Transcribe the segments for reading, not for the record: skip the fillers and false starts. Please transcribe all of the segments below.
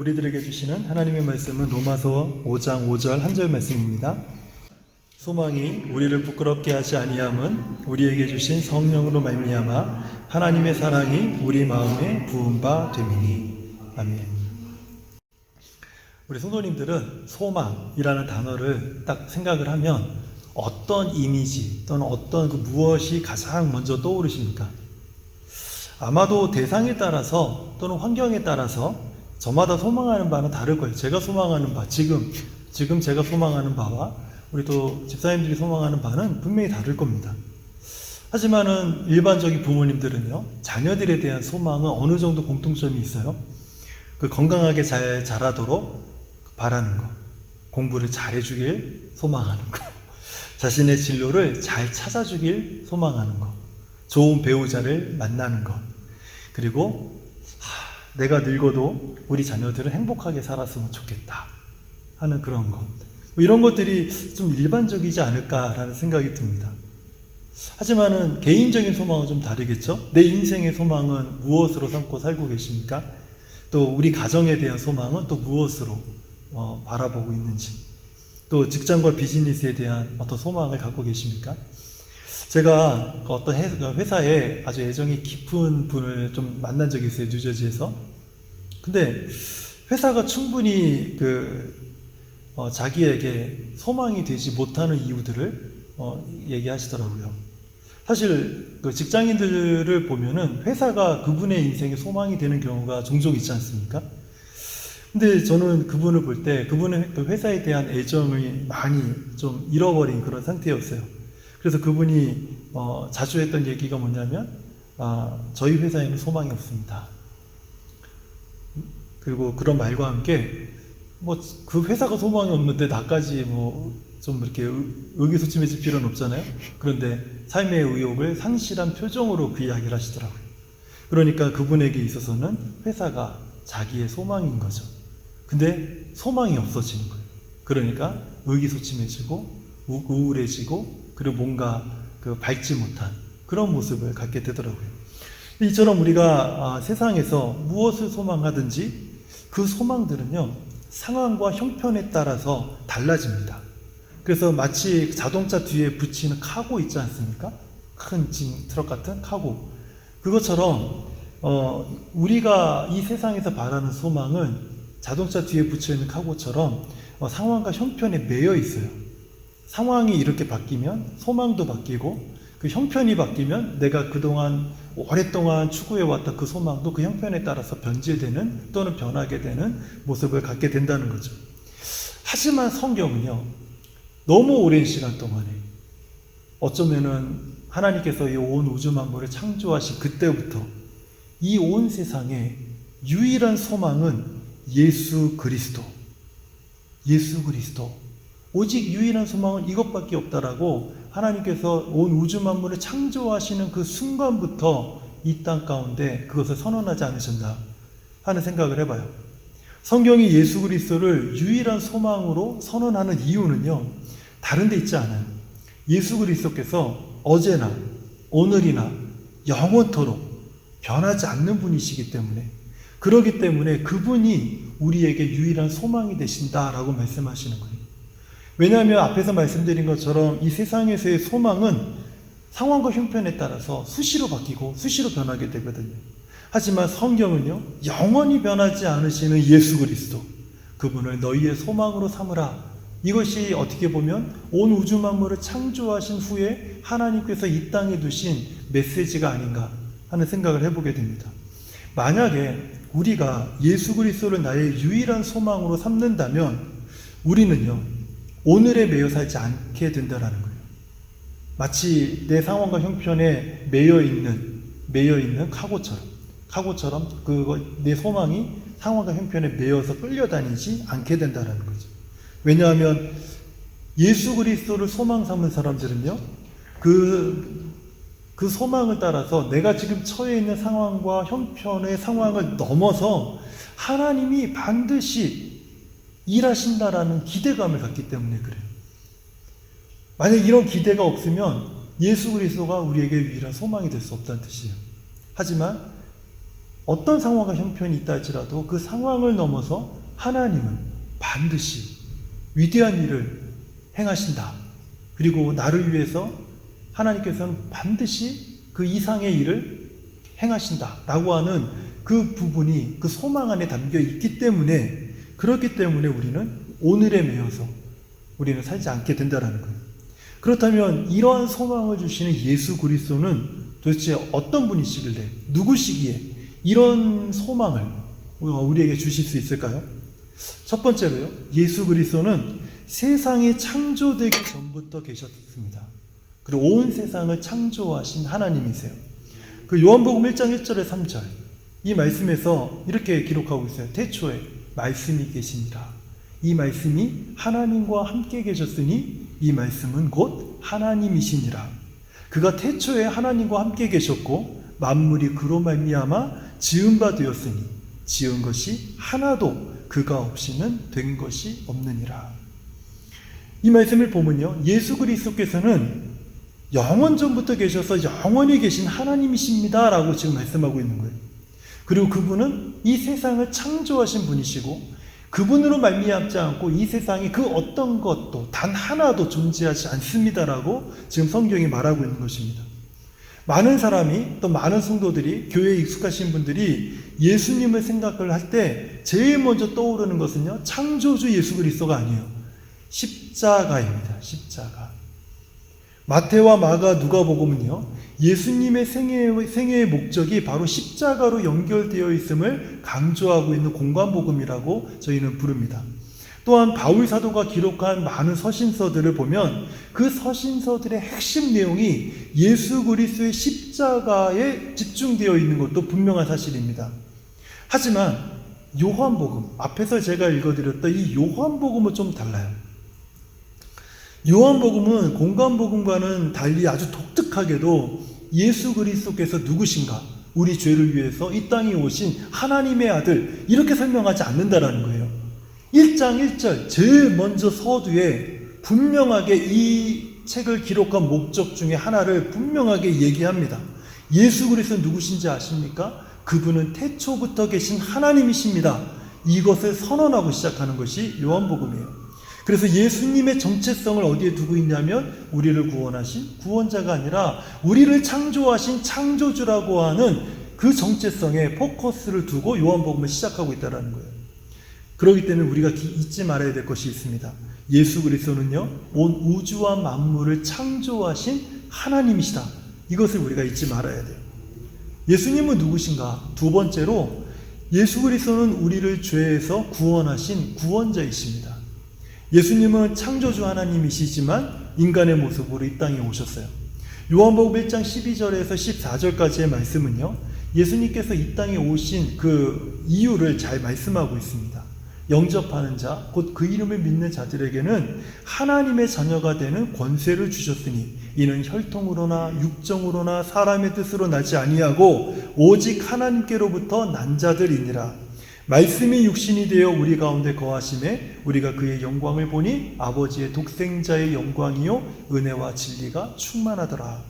우리들에게 주시는 하나님의 말씀은 로마서 5장 5절 한 절 말씀입니다. 소망이 우리를 부끄럽게 하지 아니함은 우리에게 주신 성령으로 말미암아 하나님의 사랑이 우리 마음에 부은 바 됨이니. 아멘. 우리 성도님들은 소망이라는 단어를 딱 생각을 하면 어떤 이미지 또는 어떤 그 무엇이 가장 먼저 떠오르십니까? 아마도 대상에 따라서 또는 환경에 따라서 저마다 소망하는 바는 다를 거예요. 제가 소망하는 바, 지금 제가 소망하는 바와 우리 또 집사님들이 소망하는 바는 분명히 다를 겁니다. 하지만은 일반적인 부모님들은요, 자녀들에 대한 소망은 어느 정도 공통점이 있어요. 그 건강하게 잘 자라도록 바라는 것, 공부를 잘해주길 소망하는 것, 자신의 진로를 잘 찾아주길 소망하는 것, 좋은 배우자를 만나는 것, 그리고 내가 늙어도 우리 자녀들은 행복하게 살았으면 좋겠다 하는 그런 것, 이런 것들이 좀 일반적이지 않을까라는 생각이 듭니다. 하지만은 개인적인 소망은 좀 다르겠죠? 내 인생의 소망은 무엇으로 삼고 살고 계십니까? 또 우리 가정에 대한 소망은 또 무엇으로 바라보고 있는지, 또 직장과 비즈니스에 대한 어떤 소망을 갖고 계십니까? 제가 어떤 회사에 아주 애정이 깊은 분을 좀 만난 적이 있어요, 뉴저지에서. 근데 회사가 충분히 자기에게 소망이 되지 못하는 이유들을 얘기하시더라고요. 사실 그 직장인들을 보면은 회사가 그분의 인생에 소망이 되는 경우가 종종 있지 않습니까? 근데 저는 그분을 볼 때 그분의 회사에 대한 애정을 많이 좀 잃어버린 그런 상태였어요. 그래서 그분이 자주 했던 얘기가 뭐냐면, 저희 회사에는 소망이 없습니다. 그리고 그런 말과 함께 그 회사가 소망이 없는데 나까지 좀 이렇게 의기소침해질 필요는 없잖아요. 그런데 삶의 의욕을 상실한 표정으로 그 이야기를 하시더라고요. 그러니까 그분에게 있어서는 회사가 자기의 소망인 거죠. 근데 소망이 없어지는 거예요. 그러니까 의기소침해지고 우울해지고, 그리고 뭔가 밝지 못한 그런 모습을 갖게 되더라고요. 이처럼 우리가 세상에서 무엇을 소망하든지 그 소망들은요, 상황과 형편에 따라서 달라집니다. 그래서 마치 자동차 뒤에 붙이는 카고 있지 않습니까? 큰 트럭 같은 카고. 그것처럼 우리가 이 세상에서 바라는 소망은 자동차 뒤에 붙여있는 카고처럼 상황과 형편에 매여 있어요. 상황이 이렇게 바뀌면 소망도 바뀌고, 그 형편이 바뀌면 내가 그동안 오랫동안 추구해왔던 그 소망도 그 형편에 따라서 변질되는 또는 변하게 되는 모습을 갖게 된다는 거죠. 하지만 성경은요, 너무 오랜 시간 동안에 어쩌면은 하나님께서 이 온 우주 만물을 창조하신 그때부터 이 온 세상에 유일한 소망은 예수 그리스도. 오직 유일한 소망은 이것밖에 없다라고 하나님께서 온 우주 만물을 창조하시는 그 순간부터 이 땅 가운데 그것을 선언하지 않으셨나 하는 생각을 해봐요. 성경이 예수 그리스도를 유일한 소망으로 선언하는 이유는요, 다른 데 있지 않아요. 예수 그리스도께서 어제나 오늘이나 영원토록 변하지 않는 분이시기 때문에, 그러기 때문에 그분이 우리에게 유일한 소망이 되신다라고 말씀하시는 거예요. 왜냐하면 앞에서 말씀드린 것처럼 이 세상에서의 소망은 상황과 형편에 따라서 수시로 바뀌고 수시로 변하게 되거든요. 하지만 성경은요, 영원히 변하지 않으시는 예수 그리스도, 그분을 너희의 소망으로 삼으라. 이것이 어떻게 보면 온 우주 만물을 창조하신 후에 하나님께서 이 땅에 두신 메시지가 아닌가 하는 생각을 해보게 됩니다. 만약에 우리가 예수 그리스도를 나의 유일한 소망으로 삼는다면 우리는요, 오늘에 매여 살지 않게 된다는 거예요. 마치 내 상황과 형편에 매여 있는 카고처럼 내 소망이 상황과 형편에 매여서 끌려다니지 않게 된다는 거죠. 왜냐하면 예수 그리스도를 소망 삼은 사람들은요, 그 소망을 따라서 내가 지금 처해 있는 상황과 형편의 상황을 넘어서 하나님이 반드시 일하신다라는 기대감을 갖기 때문에 그래요. 만약 이런 기대가 없으면 예수 그리스도가 우리에게 유일한 소망이 될 수 없다는 뜻이에요. 하지만 어떤 상황과 형편이 있다 할지라도 그 상황을 넘어서 하나님은 반드시 위대한 일을 행하신다. 그리고 나를 위해서 하나님께서는 반드시 그 이상의 일을 행하신다 라고 하는 그 부분이 그 소망 안에 담겨 있기 때문에, 그렇기 때문에 우리는 오늘에 매여서 우리는 살지 않게 된다는 거예요. 그렇다면 이러한 소망을 주시는 예수 그리스도는 도대체 어떤 분이시길래, 누구시기에 이런 소망을 우리에게 주실 수 있을까요? 첫 번째로요, 예수 그리스도는 세상이 창조되기 전부터 계셨습니다. 그리고 온 세상을 창조하신 하나님이세요. 그 요한복음 1장 1절에 3절 이 말씀에서 이렇게 기록하고 있어요. 태초에 말씀이 계시니라. 이 말씀이 하나님과 함께 계셨으니 이 말씀은 곧 하나님이시니라. 그가 태초에 하나님과 함께 계셨고 만물이 그로 말미암아 지은 바 되었으니 지은 것이 하나도 그가 없이는 된 것이 없느니라. 이 말씀을 보면요, 예수 그리스도께서는 영원전부터 계셔서 영원히 계신 하나님이십니다 라고 지금 말씀하고 있는 거예요. 그리고 그분은 이 세상을 창조하신 분이시고 그분으로 말미암지 않고 이 세상에 그 어떤 것도 단 하나도 존재하지 않습니다라고 지금 성경이 말하고 있는 것입니다. 많은 사람이, 또 많은 성도들이, 교회에 익숙하신 분들이 예수님을 생각을 할 때 제일 먼저 떠오르는 것은요, 창조주 예수 그리스도가 아니에요. 십자가입니다. 십자가. 마태와 마가 누가복음은요, 예수님의 생애의 목적이 바로 십자가로 연결되어 있음을 강조하고 있는 공관복음이라고 저희는 부릅니다. 또한 바울 사도가 기록한 많은 서신서들을 보면 그 서신서들의 핵심 내용이 예수 그리스도의 십자가에 집중되어 있는 것도 분명한 사실입니다. 하지만 요한복음, 앞에서 제가 읽어드렸던 이 요한복음은 좀 달라요. 요한복음은 공관복음과는 달리 아주 독특하게도 예수 그리스도께서 누구신가, 우리 죄를 위해서 이 땅에 오신 하나님의 아들, 이렇게 설명하지 않는다라는 거예요. 1장 1절 제일 먼저 서두에 분명하게 이 책을 기록한 목적 중에 하나를 분명하게 얘기합니다. 예수 그리스도는 누구신지 아십니까? 그분은 태초부터 계신 하나님이십니다. 이것을 선언하고 시작하는 것이 요한복음이에요. 그래서 예수님의 정체성을 어디에 두고 있냐면 우리를 구원하신 구원자가 아니라 우리를 창조하신 창조주라고 하는 그 정체성에 포커스를 두고 요한복음을 시작하고 있다는 거예요. 그렇기 때문에 우리가 잊지 말아야 될 것이 있습니다. 예수 그리스도는요, 온 우주와 만물을 창조하신 하나님이시다. 이것을 우리가 잊지 말아야 돼요. 예수님은 누구신가? 두 번째로 예수 그리스도는 우리를 죄에서 구원하신 구원자이십니다. 예수님은 창조주 하나님이시지만 인간의 모습으로 이 땅에 오셨어요. 요한복음 1장 12절에서 14절까지의 말씀은요, 예수님께서 이 땅에 오신 그 이유를 잘 말씀하고 있습니다. 영접하는 자, 곧 그 이름을 믿는 자들에게는 하나님의 자녀가 되는 권세를 주셨으니 이는 혈통으로나 육정으로나 사람의 뜻으로 나지 아니하고 오직 하나님께로부터 난 자들이니라. 말씀이 육신이 되어 우리 가운데 거하심에 우리가 그의 영광을 보니 아버지의 독생자의 영광이요 은혜와 진리가 충만하더라.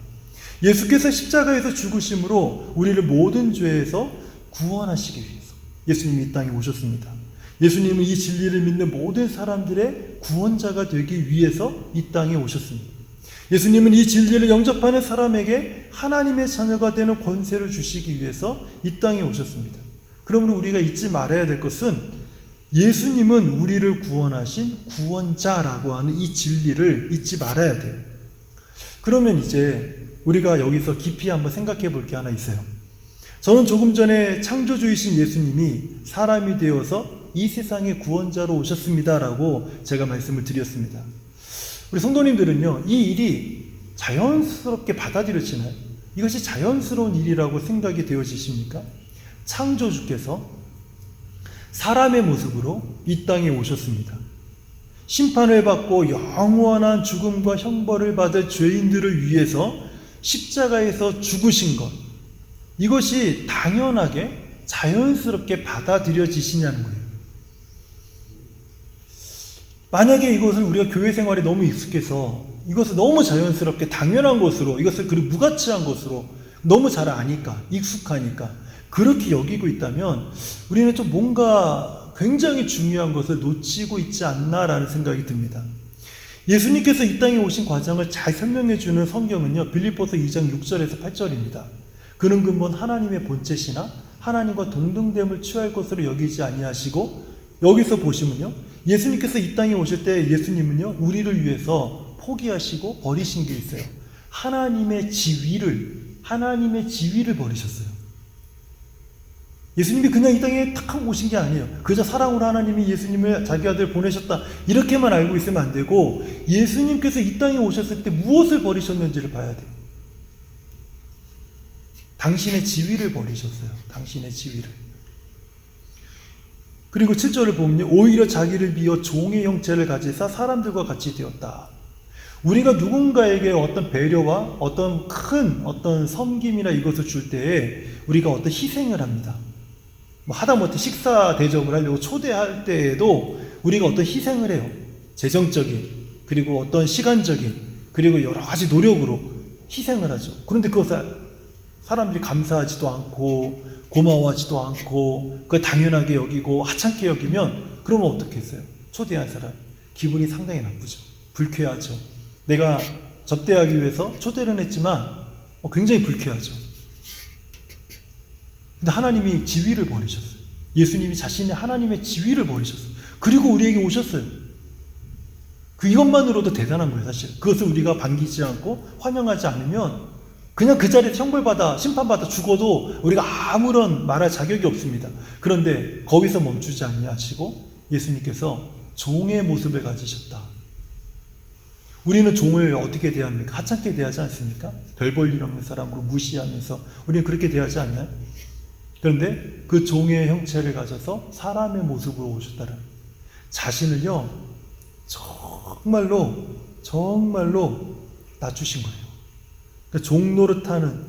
예수께서 십자가에서 죽으심으로 우리를 모든 죄에서 구원하시기 위해서 예수님이 이 땅에 오셨습니다. 예수님은 이 진리를 믿는 모든 사람들의 구원자가 되기 위해서 이 땅에 오셨습니다. 예수님은 이 진리를 영접하는 사람에게 하나님의 자녀가 되는 권세를 주시기 위해서 이 땅에 오셨습니다. 그러므로 우리가 잊지 말아야 될 것은 예수님은 우리를 구원하신 구원자라고 하는 이 진리를 잊지 말아야 돼요. 그러면 이제 우리가 여기서 깊이 한번 생각해 볼 게 하나 있어요. 저는 조금 전에 창조주이신 예수님이 사람이 되어서 이 세상의 구원자로 오셨습니다라고 제가 말씀을 드렸습니다. 우리 성도님들은요, 이 일이 자연스럽게 받아들여지나요? 이것이 자연스러운 일이라고 생각이 되어지십니까? 창조주께서 사람의 모습으로 이 땅에 오셨습니다. 심판을 받고 영원한 죽음과 형벌을 받을 죄인들을 위해서 십자가에서 죽으신 것, 이것이 당연하게 자연스럽게 받아들여지시냐는 거예요. 만약에 이것을 우리가 교회 생활에 너무 익숙해서 이것을 너무 자연스럽게 당연한 것으로, 이것을 그리고 무가치한 것으로 너무 잘 아니까, 익숙하니까 그렇게 여기고 있다면 우리는 좀 뭔가 굉장히 중요한 것을 놓치고 있지 않나라는 생각이 듭니다. 예수님께서 이 땅에 오신 과정을 잘 설명해 주는 성경은요, 빌립보서 2장 6절에서 8절입니다. 그는 근본 하나님의 본체시나 하나님과 동등됨을 취할 것으로 여기지 아니하시고, 여기서 보시면요, 예수님께서 이 땅에 오실 때 예수님은요, 우리를 위해서 포기하시고 버리신 게 있어요. 하나님의 지위를 버리셨어요. 예수님이 그냥 이 땅에 탁 오신 게 아니에요. 그저 사랑으로 하나님이 예수님을 자기 아들 보내셨다, 이렇게만 알고 있으면 안 되고, 예수님께서 이 땅에 오셨을 때 무엇을 버리셨는지를 봐야 돼요. 당신의 지위를 버리셨어요. 당신의 지위를. 그리고 7절을 보면 오히려 자기를 비워 종의 형체를 가지사 사람들과 같이 되었다. 우리가 누군가에게 어떤 배려와 어떤 섬김이나 이것을 줄 때에 우리가 어떤 희생을 합니다. 하다못해 식사 대접을 하려고 초대할 때에도 우리가 어떤 희생을 해요. 재정적인, 그리고 어떤 시간적인, 그리고 여러 가지 노력으로 희생을 하죠. 그런데 그것을 사람들이 감사하지도 않고 고마워하지도 않고 그걸 당연하게 여기고 하찮게 여기면, 그러면 어떻게 했어요? 초대한 사람 기분이 상당히 나쁘죠. 불쾌하죠. 내가 접대하기 위해서 초대를 했지만 굉장히 불쾌하죠. 근데 하나님이 지위를 버리셨어요. 예수님이 자신의 하나님의 지위를 버리셨어요. 그리고 우리에게 오셨어요. 이것만으로도 대단한 거예요, 사실. 그것을 우리가 반기지 않고 환영하지 않으면 그냥 그 자리에서 형벌받아, 심판받아 죽어도 우리가 아무런 말할 자격이 없습니다. 그런데 거기서 멈추지 아니하시고 예수님께서 종의 모습을 가지셨다. 우리는 종을 어떻게 대합니까? 하찮게 대하지 않습니까? 별 볼 일 없는 사람으로 무시하면서 우리는 그렇게 대하지 않나요? 그런데 그 종의 형체를 가져서 사람의 모습으로 오셨다는, 자신을요 정말로 낮추신 거예요. 그러니까 종 노릇하는,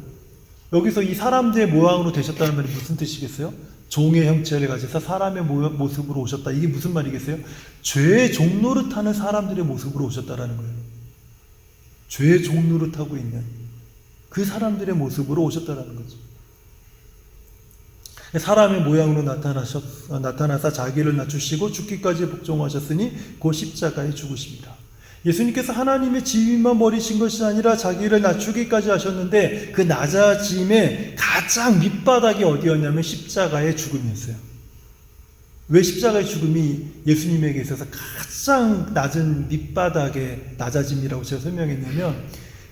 여기서 이 사람들의 모양으로 되셨다는 말이 무슨 뜻이겠어요? 종의 형체를 가져서 사람의 모습으로 오셨다. 이게 무슨 말이겠어요? 죄의 종 노릇하는 사람들의 모습으로 오셨다라는 거예요. 죄의 종 노릇하고 있는 그 사람들의 모습으로 오셨다라는 거죠. 사람의 모양으로 나타나사 자기를 낮추시고 죽기까지 복종하셨으니 곧 십자가에 죽으십니다. 예수님께서 하나님의 지위만 버리신 것이 아니라 자기를 낮추기까지 하셨는데, 그 낮아짐의 가장 밑바닥이 어디였냐면 십자가의 죽음이었어요. 왜 십자가의 죽음이 예수님에게 있어서 가장 낮은 밑바닥의 낮아짐이라고 제가 설명했냐면,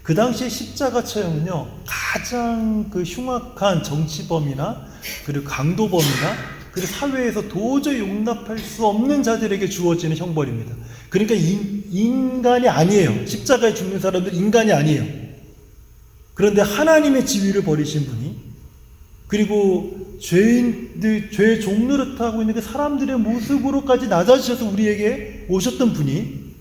그 당시에 십자가 처형은요, 가장 흉악한 정치범이나 그리고 강도범이나 그리고 사회에서 도저히 용납할 수 없는 자들에게 주어지는 형벌입니다. 그러니까 인간이 아니에요. 십자가에 죽는 사람들 인간이 아니에요. 그런데 하나님의 지위를 버리신 분이, 그리고 죄의 종노릇하고 있는 그 사람들의 모습으로까지 낮아지셔서 우리에게 오셨던 분이,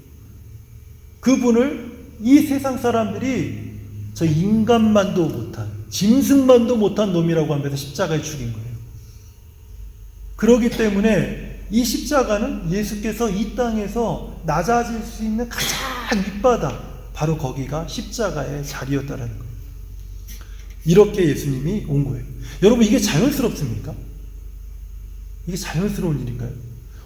그분을 이 세상 사람들이 저 인간만도 못한, 짐승만도 못한 놈이라고 하면서 십자가에 죽인 거예요. 그렇기 때문에 이 십자가는 예수께서 이 땅에서 낮아질 수 있는 가장 밑바닥, 바로 거기가 십자가의 자리였다라는 거예요. 이렇게 예수님이 온 거예요. 여러분, 이게 자연스럽습니까? 이게 자연스러운 일인가요?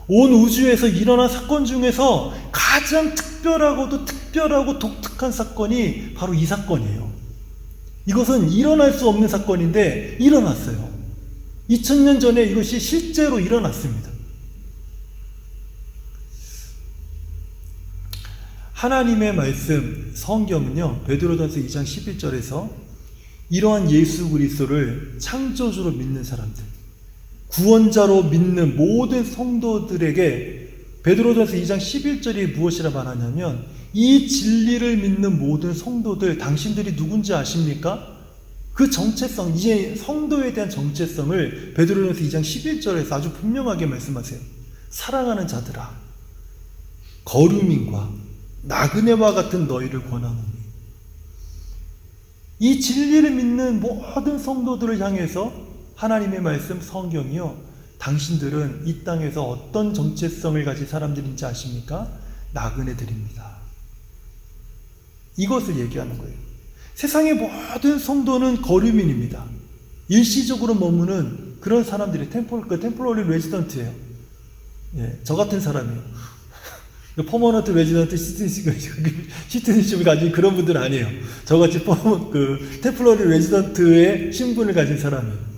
온 우주에서 일어난 사건 중에서 가장 특별하고 독특한 사건이 바로 이 사건이에요. 이것은 일어날 수 없는 사건인데 일어났어요. 2000년 전에 이것이 실제로 일어났습니다. 하나님의 말씀, 성경은요, 베드로전서 2장 11절에서 이러한 예수 그리스도를 창조주로 믿는 사람들, 구원자로 믿는 모든 성도들에게 베드로전서 2장 11절이 무엇이라 말하냐면, 이 진리를 믿는 모든 성도들, 당신들이 누군지 아십니까? 그 정체성, 이제 성도에 대한 정체성을 베드로전서 2장 11절에서 아주 분명하게 말씀하세요. 사랑하는 자들아, 거루민과 나그네와 같은 너희를 권하노니. 이 진리를 믿는 모든 성도들을 향해서 하나님의 말씀, 성경이요, 당신들은 이 땅에서 어떤 정체성을 가진 사람들인지 아십니까? 나그네들입니다. 이것을 얘기하는 거예요. 세상의 모든 성도는 거류민입니다. 일시적으로 머무는 그런 사람들이 템포러리 레지던트예요. 예, 저 같은 사람이에요. 퍼머넌트 레지던트 시티즌십을 가진 그런 분들 아니에요. 저같이 템플러리 레지던트의 신분을 가진 사람이에요.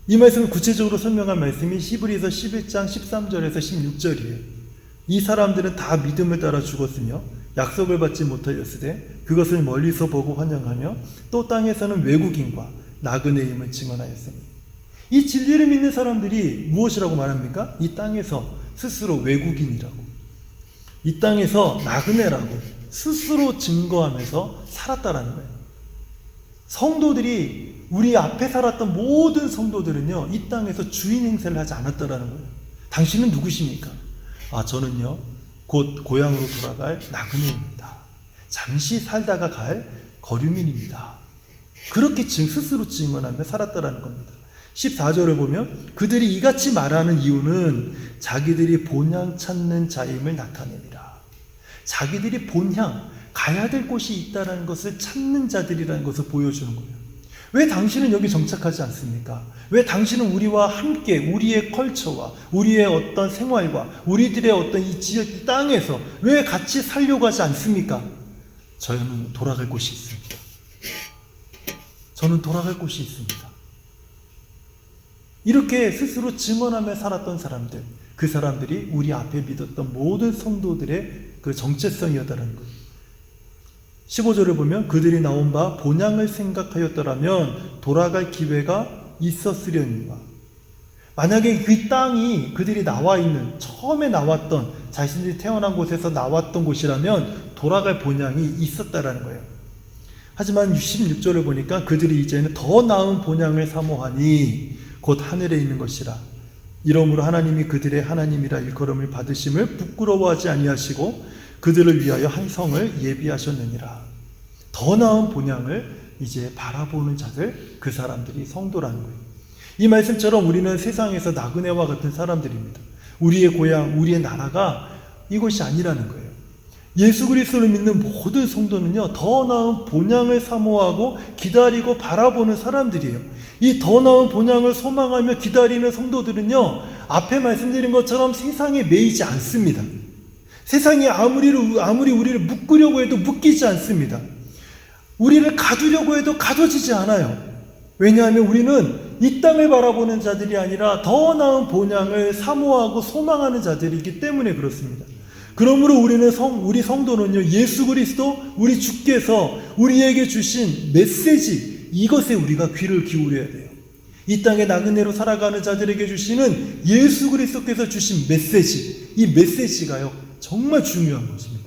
이 말씀을 구체적으로 설명한 말씀이 히브리서 11장 13절에서 16절이에요. 이 사람들은 다 믿음을 따라 죽었으며 약속을 받지 못하였으되 그것을 멀리서 보고 환영하며 또 땅에서는 외국인과 나그네임을 증언하였으니, 이 진리를 믿는 사람들이 무엇이라고 말합니까? 이 땅에서 스스로 외국인이라고, 이 땅에서 나그네라고 스스로 증거하면서 살았다라는 거예요. 성도들이, 우리 앞에 살았던 모든 성도들은요, 이 땅에서 주인 행세를 하지 않았다라는 거예요. 당신은 누구십니까? 저는요, 곧 고향으로 돌아갈 나그네입니다. 잠시 살다가 갈 거류민입니다. 그렇게 스스로 증언하며 살았다라는 겁니다. 14절을 보면 그들이 이같이 말하는 이유는 자기들이 본향 찾는 자임을 나타냅니다. 자기들이 본향, 가야 될 곳이 있다는 것을 찾는 자들이라는 것을 보여주는 거예요. 왜 당신은 여기 정착하지 않습니까? 왜 당신은 우리와 함께 우리의 컬처와 우리의 어떤 생활과 우리들의 어떤 이 지역, 이 땅에서 왜 같이 살려고 하지 않습니까? 저는 돌아갈 곳이 있습니다. 저는 돌아갈 곳이 있습니다. 이렇게 스스로 증언하며 살았던 사람들, 그 사람들이 우리 앞에 믿었던 모든 성도들의 그 정체성이었다는 거예요. 15절을 보면 그들이 나온 바 본향을 생각하였더라면 돌아갈 기회가 있었으려니와. 만약에 그 땅이 그들이 나와 있는, 처음에 나왔던, 자신들이 태어난 곳에서 나왔던 곳이라면 돌아갈 본향이 있었다라는 거예요. 하지만 16절을 보니까 그들이 이제는 더 나은 본향을 사모하니 곧 하늘에 있는 것이라. 이러므로 하나님이 그들의 하나님이라 일컬음을 받으심을 부끄러워하지 아니하시고 그들을 위하여 한 성을 예비하셨느니라. 더 나은 본향을 이제 바라보는 자들, 그 사람들이 성도라는 거예요. 이 말씀처럼 우리는 세상에서 나그네와 같은 사람들입니다. 우리의 고향, 우리의 나라가 이것이 아니라는 거예요. 예수 그리스도를 믿는 모든 성도는요, 더 나은 본향을 사모하고 기다리고 바라보는 사람들이에요. 이 더 나은 본향을 소망하며 기다리는 성도들은요, 앞에 말씀드린 것처럼 세상에 매이지 않습니다. 세상이 아무리 우리를 묶으려고 해도 묶이지 않습니다. 우리를 가두려고 해도 가둬지지 않아요. 왜냐하면 우리는 이 땅을 바라보는 자들이 아니라 더 나은 본향을 사모하고 소망하는 자들이기 때문에 그렇습니다. 그러므로 우리 성도는요, 예수 그리스도, 우리 주께서 우리에게 주신 메시지, 이것에 우리가 귀를 기울여야 돼요. 이 땅에 나그네로 살아가는 자들에게 주시는 예수 그리스도께서 주신 메시지, 이 메시지가요, 정말 중요한 것입니다.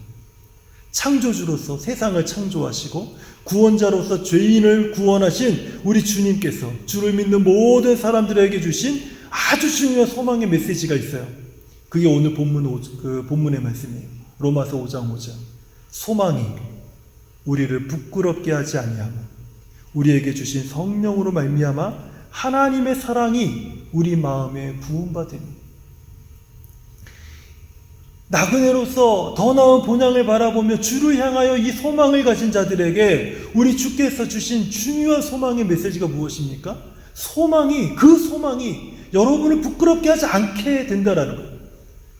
창조주로서 세상을 창조하시고 구원자로서 죄인을 구원하신 우리 주님께서 주를 믿는 모든 사람들에게 주신 아주 중요한 소망의 메시지가 있어요. 그게 오늘 본문의 말씀이에요. 로마서 5장 5절. 소망이 우리를 부끄럽게 하지 아니하고 우리에게 주신 성령으로 말미암아 하나님의 사랑이 우리 마음에 부음받으니. 나그네로서 더 나은 본향을 바라보며 주를 향하여 이 소망을 가진 자들에게 우리 주께서 주신 중요한 소망의 메시지가 무엇입니까? 그 소망이 여러분을 부끄럽게 하지 않게 된다라는 거예요.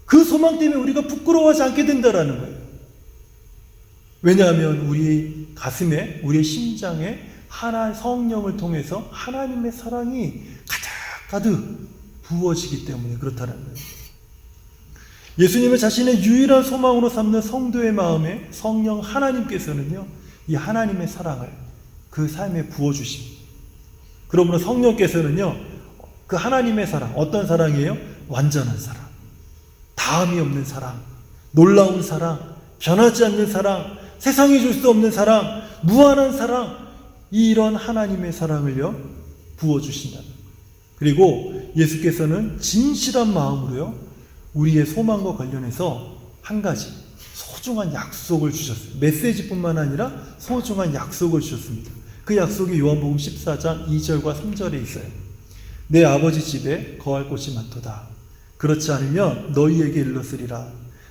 그 소망 때문에 우리가 부끄러워하지 않게 된다라는 거예요. 왜냐하면 우리 가슴에, 우리의 심장에 성령을 통해서 하나님의 사랑이 가득 부어지기 때문에 그렇다는 거예요. 예수님을 자신의 유일한 소망으로 삼는 성도의 마음에 성령 하나님께서는요, 이 하나님의 사랑을 그 삶에 부어주십니다. 그러므로 성령께서는요, 그 하나님의 사랑, 어떤 사랑이에요? 완전한 사랑, 다함이 없는 사랑, 놀라운 사랑, 변하지 않는 사랑, 세상이 줄 수 없는 사랑, 무한한 사랑, 이런 하나님의 사랑을요, 부어주신다는 거예요. 그리고 예수께서는 진실한 마음으로요, 우리의 소망과 관련해서 한 가지 소중한 약속을 주셨어요. 메시지뿐만 아니라 소중한 약속을 주셨습니다. 그 약속이 요한복음 14장 2절과 3절에 있어요. 내 아버지 집에 거할 곳이 많도다. 그렇지 않으면 너희에게 일렀으리라.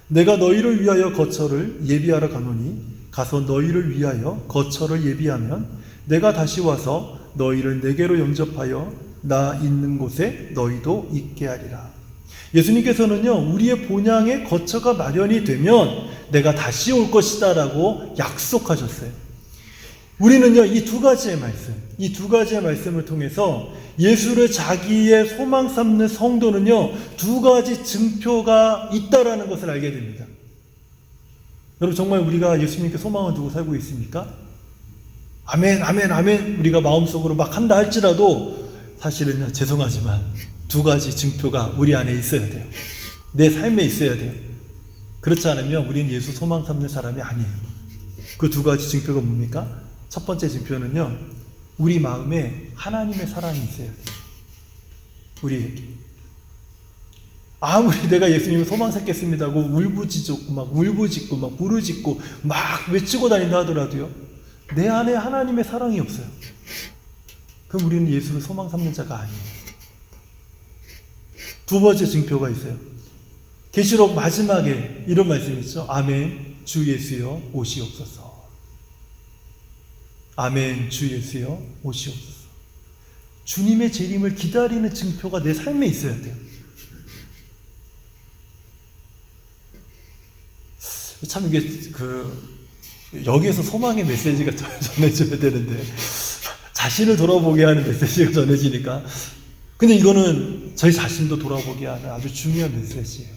내가 너희를 위하여 거처를 예비하러 가노니 가서 너희를 위하여 거처를 예비하면 내가 다시 와서 너희를 내게로 영접하여 나 있는 곳에 너희도 있게 하리라. 예수님께서는요, 우리의 본향의 거처가 마련이 되면 내가 다시 올 것이다 라고 약속하셨어요. 우리는요, 이 두 가지의 말씀을 통해서 예수를 자기의 소망 삼는 성도는요, 두 가지 증표가 있다라는 것을 알게 됩니다. 여러분, 정말 우리가 예수님께 소망을 두고 살고 있습니까? 아멘, 아멘, 아멘 우리가 마음속으로 막 한다 할지라도 사실은요, 죄송하지만 두 가지 증표가 우리 안에 있어야 돼요. 내 삶에 있어야 돼요. 그렇지 않으면 우리는 예수 소망 삼는 사람이 아니에요. 그 두 가지 증표가 뭡니까? 첫 번째 증표는요, 우리 마음에 하나님의 사랑이 있어야 돼요. 우리에게. 아무리 내가 예수님을 소망 삼겠습니다 하고 울부짖고 막 부르짖고 막 외치고 다닌다 하더라도요, 내 안에 하나님의 사랑이 없어요. 그럼 우리는 예수를 소망 삼는 자가 아니에요. 두 번째 증표가 있어요. 계시록 마지막에 이런 말씀이 있죠. 아멘, 주 예수여 오시옵소서. 아멘, 주 예수여 오시옵소서. 주님의 재림을 기다리는 증표가 내 삶에 있어야 돼요. 참 이게 여기에서 소망의 메시지가 전해져야 되는데 자신을 돌아보게 하는 메시지가 전해지니까, 근데 이거는 저희 자신도 돌아보게 하는 아주 중요한 메시지예요.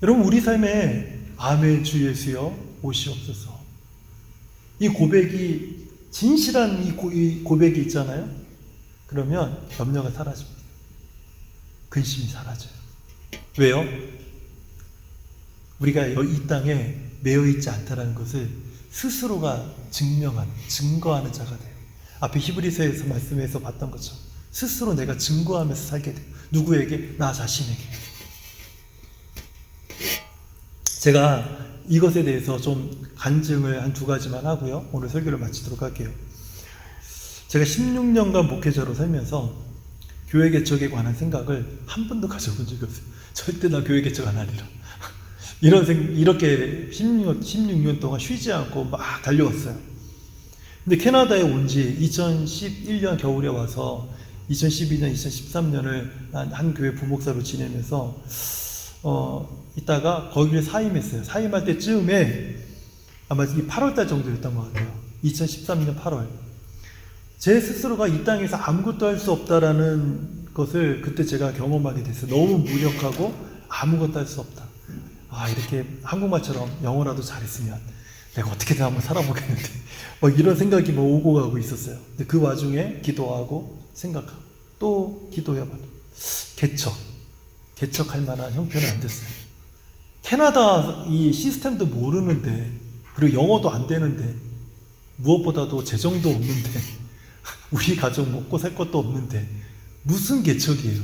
여러분, 우리 삶에 아멘 주 예수여 오시옵소서, 이 고백이 진실한 이 고백이 있잖아요. 그러면 염려가 사라집니다. 근심이 사라져요. 왜요? 우리가 이 땅에 매여 있지 않다라는 것을 스스로가 증거하는 자가 돼요. 앞에 히브리서에서 말씀에서 봤던 것처럼 스스로 내가 증거하면서 살게 돼요. 누구에게? 나 자신에게. 제가 이것에 대해서 좀 간증을 한 두 가지만 하고요, 오늘 설교를 마치도록 할게요. 제가 16년간 목회자로 살면서 교회 개척에 관한 생각을 한 번도 가져본 적이 없어요. 절대 나 교회 개척 안 하리라. 이렇게 16년 동안 쉬지 않고 막 달려왔어요. 근데 캐나다에 온 지 2011년 겨울에 와서 2012년, 2013년을 한 교회 부목사로 지내면서 있다가 거기를 사임했어요. 사임할 때쯤에 아마 이 8월달 정도였던 것 같아요. 2013년 8월. 제 스스로가 이 땅에서 아무것도 할 수 없다라는 것을 그때 제가 경험하게 됐어요. 너무 무력하고 아무것도 할 수 없다. 이렇게 한국말처럼 영어라도 잘했으면 내가 어떻게든 한번 살아보겠는데 이런 생각이 오고 가고 있었어요. 근데 그 와중에 기도하고 생각하고 또 기도해봐도 개척할 만한 형편은 안 됐어요. 캐나다 이 시스템도 모르는데, 그리고 영어도 안 되는데, 무엇보다도 재정도 없는데, 우리 가족 먹고 살 것도 없는데 무슨 개척이에요.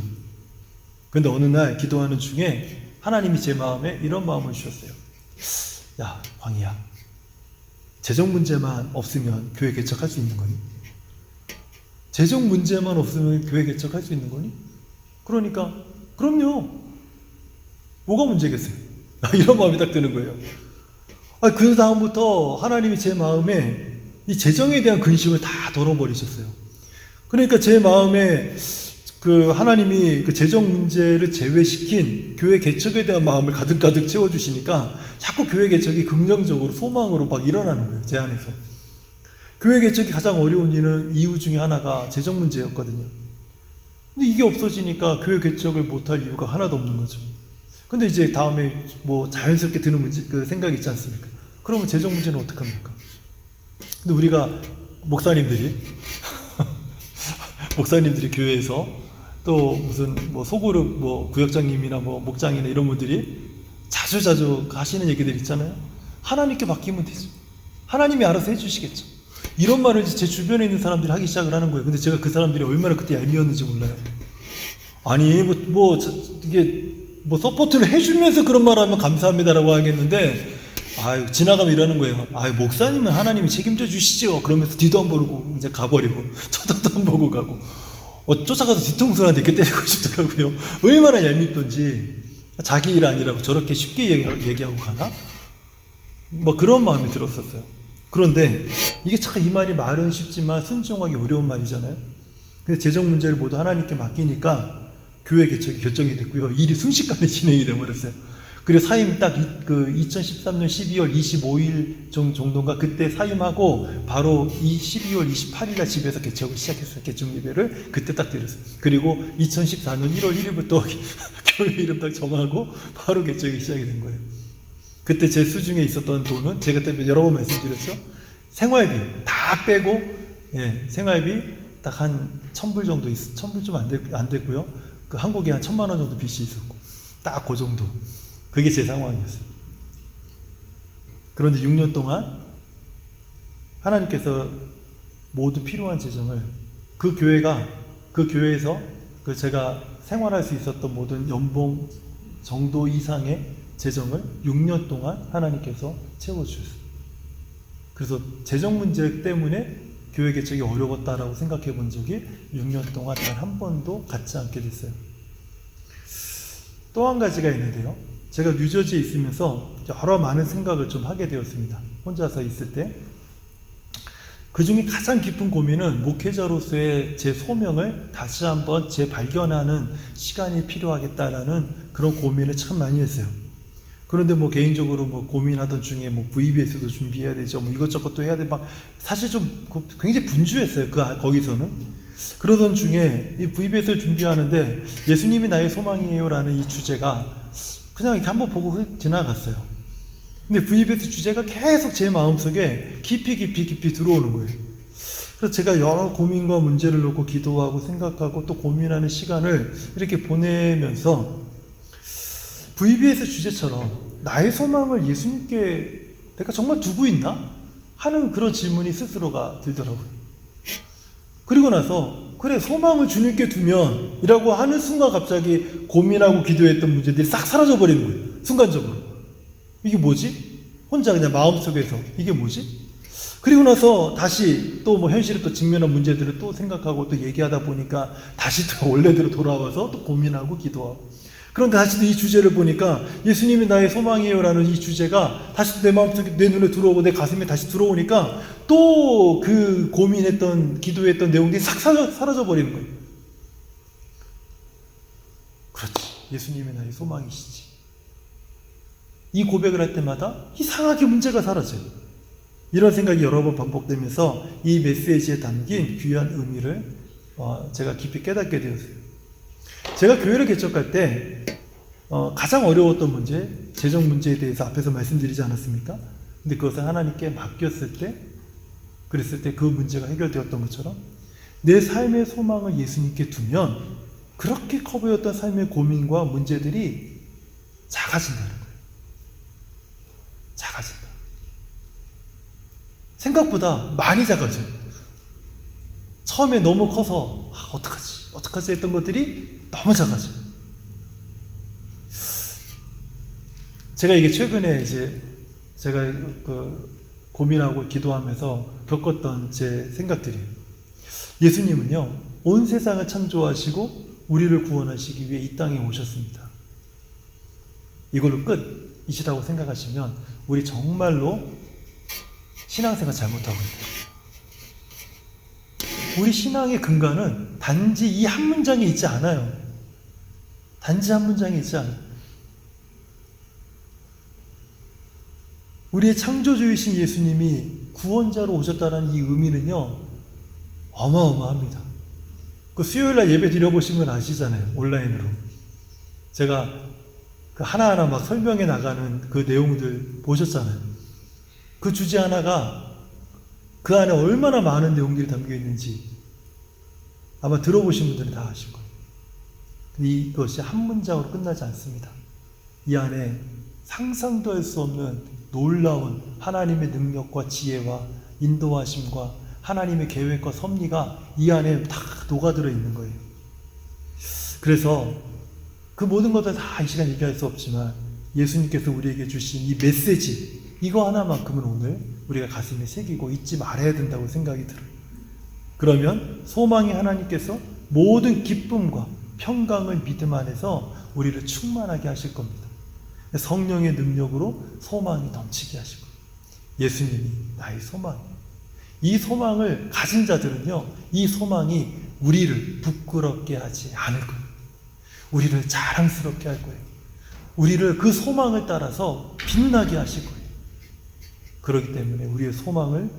그런데 어느 날 기도하는 중에 하나님이 제 마음에 이런 마음을 주셨어요. 야, 광희야, 재정 문제만 없으면 교회 개척할 수 있는 거니? 재정 문제만 없으면 교회 개척할 수 있는 거니? 그러니까 그럼요. 뭐가 문제겠어요? 이런 마음이 딱 드는 거예요. 그 다음부터 하나님이 제 마음에 이 재정에 대한 근심을 다 덜어버리셨어요. 그러니까 제 마음에 하나님이 그 재정 문제를 제외시킨 교회 개척에 대한 마음을 가득가득 채워주시니까 자꾸 교회 개척이 긍정적으로 소망으로 막 일어나는 거예요. 제 안에서. 교회 개척이 가장 어려운 이유 중에 하나가 재정 문제였거든요. 근데 이게 없어지니까 교회 개척을 못할 이유가 하나도 없는 거죠. 근데 이제 다음에 자연스럽게 드는 문제, 생각이 있지 않습니까? 그러면 재정 문제는 어떡합니까? 근데 우리가 목사님들이 교회에서 또 무슨 소그룹 구역장님이나 목장이나 이런 분들이 자주 하시는 얘기들 있잖아요. 하나님께 맡기면 되죠. 하나님이 알아서 해주시겠죠. 이런 말을 제 주변에 있는 사람들이 하기 시작을 하는 거예요. 근데 제가 그 사람들이 얼마나 그때 얄미웠는지 몰라요. 아니 이게 서포트를 해주면서 그런 말 하면 감사합니다라고 하겠는데, 지나가면 이러는 거예요. 목사님은 하나님이 책임져 주시죠. 그러면서 뒤도 안 보고 이제 가버리고, 쳐다도 안 보고 가고, 쫓아가서 뒤통수를 한 4개 때리고 싶더라고요. 얼마나 얄밉던지. 자기 일 아니라고 저렇게 쉽게 얘기하고 가나? 뭐 그런 마음이 들었었어요. 그런데 이게 참 이 말은 쉽지만 순종하기 어려운 말이잖아요. 근데 재정 문제를 모두 하나님께 맡기니까 교회 개척이 결정이 됐고요. 일이 순식간에 진행이 되어버렸어요. 그래서 사임 딱 2013년 12월 25일 정도인가 그때 사임하고 바로 이 12월 28일날 집에서 개척을 시작했어요. 개척 예배를 그때 딱 드렸어요. 그리고 2014년 1월 1일부터 교회 이름 딱 정하고 바로 개척이 시작이 된 거예요. 그때 제 수중에 있었던 돈은 제가 그때 여러 번 말씀드렸죠. 생활비 다 빼고 생활비 딱 한 1,000불 정도 1,000불 좀 안 됐고요. 그 한국에 한 1,000만 원 정도 빚이 있었고 딱 그 정도. 그게 제 상황이었어요. 그런데 6년 동안 하나님께서 모두 필요한 재정을 그 교회에서 그 제가 생활할 수 있었던 모든 연봉 정도 이상의 재정을 6년 동안 하나님께서 채워주셨어요. 그래서 재정 문제 때문에 교회 개척이 어려웠다라고 생각해 본 적이 6년 동안 단 한 번도 갖지 않게 됐어요. 또 한 가지가 있는데요. 제가 뉴저지에 있으면서 여러 많은 생각을 좀 하게 되었습니다. 혼자서 있을 때. 그 중에 가장 깊은 고민은 목회자로서의 제 소명을 다시 한번 재발견하는 시간이 필요하겠다라는 그런 고민을 참 많이 했어요. 그런데 뭐 개인적으로 뭐 고민하던 중에 뭐 VBS도 준비해야 되죠. 뭐 이것저것 해야 돼. 막 사실 좀 굉장히 분주했어요. 거기서는. 그러던 중에 이 VBS를 준비하는데 예수님이 나의 소망이에요라는 이 주제가 그냥 이렇게 한번 보고 지나갔어요. 근데 VBS 주제가 계속 제 마음속에 깊이 들어오는 거예요. 그래서 제가 여러 고민과 문제를 놓고 기도하고 생각하고 또 고민하는 시간을 이렇게 보내면서 VBS 주제처럼 나의 소망을 예수님께 내가 정말 두고 있나? 하는 그런 질문이 스스로가 들더라고요. 그리고 나서 그래 소망을 주님께 두면 이라고 하는 순간 갑자기 고민하고 기도했던 문제들이 싹 사라져 버리는 거예요. 순간적으로. 이게 뭐지? 혼자 그냥 마음속에서 이게 뭐지? 그리고 나서 다시 또 뭐 현실에 또 직면한 문제들을 또 생각하고 또 얘기하다 보니까 다시 또 원래대로 돌아와서 또 고민하고 기도하고. 그런데 다시 또 이 주제를 보니까 예수님이 나의 소망이에요라는 이 주제가 다시 내 마음속에 내 눈에 들어오고 내 가슴에 다시 들어오니까 또 그 고민했던 기도했던 내용들이 싹 사라져 버리는 거예요. 그렇지. 예수님이 나의 소망이시지. 이 고백을 할 때마다 이상하게 문제가 사라져요. 이런 생각이 여러 번 반복되면서 이 메시지에 담긴 귀한 의미를 제가 깊이 깨닫게 되었어요. 제가 교회를 개척할 때 가장 어려웠던 문제, 재정 문제에 대해서 앞에서 말씀드리지 않았습니까? 근데 그것을 하나님께 맡겼을 때, 그랬을 때 그 문제가 해결되었던 것처럼 내 삶의 소망을 예수님께 두면 그렇게 커 보였던 삶의 고민과 문제들이 작아진다는 거예요. 작아진다. 생각보다 많이 작아져요. 처음에 너무 커서 어떡하지 했던 것들이 너무 작아져요. 제가 이게 최근에 이제 제가 고민하고 기도하면서 겪었던 제 생각들이에요. 예수님은요, 온 세상을 창조하시고 우리를 구원하시기 위해 이 땅에 오셨습니다. 이걸로 끝이시라고 생각하시면 우리 정말로 신앙생활 잘못하고 있어요. 우리 신앙의 근간은 단지 이 한 문장에 있지 않아요. 단지 한 문장에 있지 않아요. 우리의 창조주이신 예수님이 구원자로 오셨다는 이 의미는요, 어마어마합니다. 그 수요일날 예배 드려보신 건 아시잖아요. 온라인으로. 제가 그 하나하나 막 설명해 나가는 그 내용들 보셨잖아요. 그 주제 하나가 그 안에 얼마나 많은 내용들이 담겨 있는지 아마 들어보신 분들은 다 아실 거예요. 이것이 한 문장으로 끝나지 않습니다. 이 안에 상상도 할 수 없는 놀라운 하나님의 능력과 지혜와 인도하심과 하나님의 계획과 섭리가 이 안에 다 녹아들어 있는 거예요. 그래서 그 모든 것을 다 이 시간 얘기할 수 없지만 예수님께서 우리에게 주신 이 메시지, 이거 하나만큼은 오늘 우리가 가슴에 새기고 잊지 말아야 된다고 생각이 들어요. 그러면 소망이 하나님께서 모든 기쁨과 평강을 믿음 안에서 우리를 충만하게 하실 겁니다. 성령의 능력으로 소망이 넘치게 하실 거예요. 예수님이 나의 소망. 이 소망을 가진 자들은요, 이 소망이 우리를 부끄럽게 하지 않을 거예요. 우리를 자랑스럽게 할 거예요. 우리를 그 소망을 따라서 빛나게 하실 거예요. 그렇기 때문에 우리의 소망을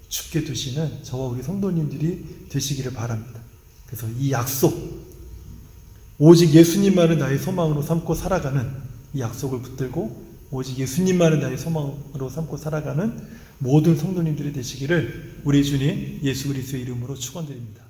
죽게 두시는 저와 우리 성도님들이 되시기를 바랍니다. 그래서 이 약속, 오직 예수님만을 나의 소망으로 삼고 살아가는 이 약속을 붙들고 오직 예수님만을 나의 소망으로 삼고 살아가는 모든 성도님들이 되시기를 우리 주님 예수 그리스도의 이름으로 축원드립니다.